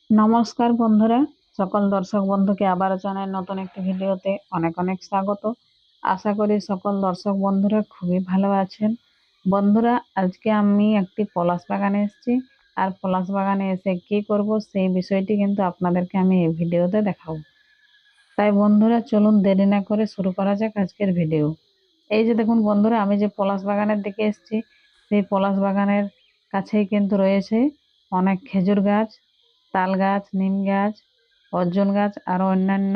নমস্কার বন্ধুরা, সকল দর্শক বন্ধুকে আবারও জানাই নতুন একটি ভিডিওতে অনেক অনেক স্বাগত। আশা করি সকল দর্শক বন্ধুরা খুবই ভালো আছেন। বন্ধুরা, আজকে আমি একটি পলাশ বাগানে এসেছি। আর পলাশ বাগানে এসে কি করব সেই বিষয়টি কিন্তু আপনাদেরকে আমি এই ভিডিওতে দেখাবো। তাই বন্ধুরা, চলুন দেরি না করে শুরু করা যাক আজকের ভিডিও। এই যে দেখুন বন্ধুরা, আমি যে পলাশ বাগানের দিকে এসেছি, সেই পলাশ বাগানের কাছেই কিন্তু রয়েছে অনেক খেজুর গাছ, তাল গাছ, নিম গাছ, অর্জুন গাছ, আরও অন্যান্য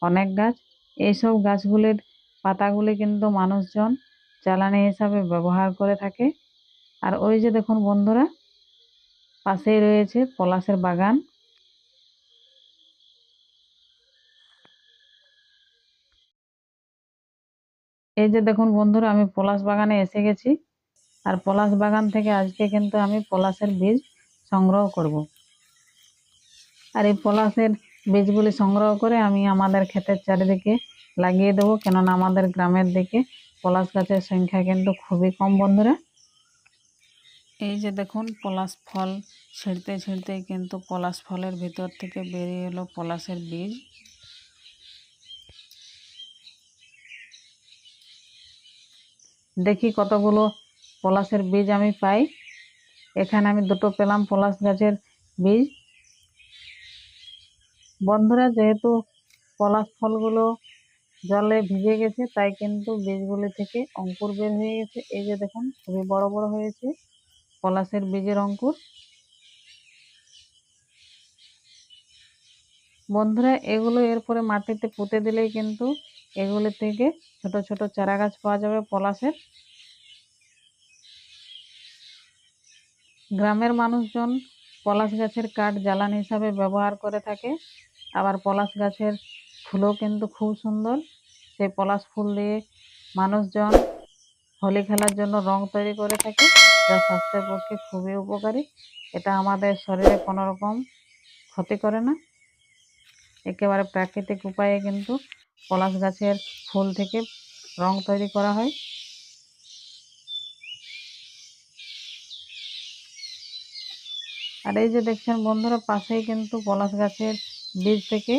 অনেক গাছ। এইসব গাছগুলির পাতাগুলি কিন্তু মানুষজন জ্বালানি হিসাবে ব্যবহার করে থাকে। আর ওই যে দেখুন বন্ধুরা, পাশেই রয়েছে পলাশের বাগান। এই যে দেখুন বন্ধুরা, আমি পলাশ বাগানে এসে গেছি। আর পলাশ বাগান থেকে আজকে কিন্তু আমি পলাশের বীজ সংগ্রহ করব। আর এই পলাশের বীজগুলি সংগ্রহ করে আমি আমাদের ক্ষেতের চারিদিকে লাগিয়ে দেবো, কেননা আমাদের গ্রামের দিকে পলাশ গাছের সংখ্যা কিন্তু খুবই কম বন্ধুরা। এই যে দেখুন, পলাশ ফল ছিঁড়তে ছিঁড়তেই কিন্তু পলাশ ফলের ভিতর থেকে বেরিয়ে এলো পলাশের বীজ। দেখি কতগুলো পলাশের বীজ আমি পাই। এখানে আমি দুটো পেলাম পলাশ গাছের বীজ। বন্ধুরা, যেহেতু পলাশ ফলগুলো জলে ভিজে গেছে, তাই কিন্তু বীজগুলি থেকে অঙ্কুর বের হয়ে গেছে। এই যে দেখুন, খুবই বড় বড় হয়েছে পলাশের বীজের অঙ্কুর। বন্ধুরা, এগুলো এরপরে মাটিতে পুঁতে দিলেই কিন্তু এগুলি থেকে ছোট ছোট চারা গাছ পাওয়া যাবে পলাশের। গ্রামের মানুষজন পলাশ গাছের কাঠ জ্বালানি হিসাবে ব্যবহার করে থাকে। আবার পলাশ গাছের ফুলও কিন্তু খুব সুন্দর। সেই পলাশ ফুল দিয়ে মানুষজন হোলি খেলার জন্য রং তৈরি করে থাকে, যা স্বাস্থ্যের পক্ষে খুবই উপকারী। এটা আমাদের শরীরে কোনো রকম ক্ষতি করে না। একেবারে প্রাকৃতিক উপায়ে কিন্তু পলাশ গাছের ফুল থেকে রং তৈরি করা হয়। আর এই যে দেখছেন বন্ধুরা, পাশেই কিন্তু পলাশ গাছের বীজ থেকে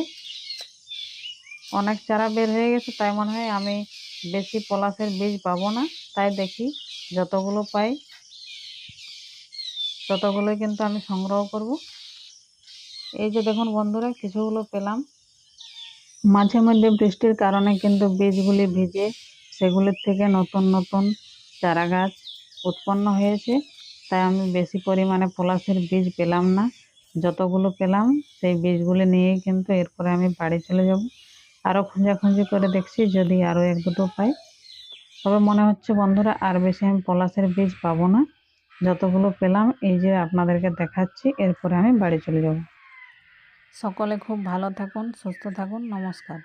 অনেক চারা বের হয়ে গেছে। তাই মনে হয় আমি বেশি পলাশের বীজ পাবো না। তাই দেখি যতগুলো পাই ততগুলোই কিন্তু আমি সংগ্রহ করব। এই যে দেখুন বন্ধুরা, কিছুগুলো পেলাম। মাঝে মধ্যে বৃষ্টির কারণে কিন্তু বীজগুলি ভিজে সেগুলির থেকে নতুন নতুন চারা গাছ উৎপন্ন হয়েছে। তাই আমি বেশি পরিমাণে পলাশের বীজ পেলাম না। যতগুলো পেলাম সেই বীজগুলি নিয়েই কিন্তু এরপরে আমি বাড়ি চলে যাব। আরও খোঁজাখুঁজি করে দেখছি যদি আরও এক দুটো পাই। তবে মনে হচ্ছে বন্ধুরা, আর বেশি আমি পলাশের বীজ পাবো না। যতগুলো পেলাম এই যে আপনাদেরকে দেখাচ্ছি, এরপরে আমি বাড়ি চলে যাব। সকলে খুব ভালো থাকুন, সুস্থ থাকুন। নমস্কার।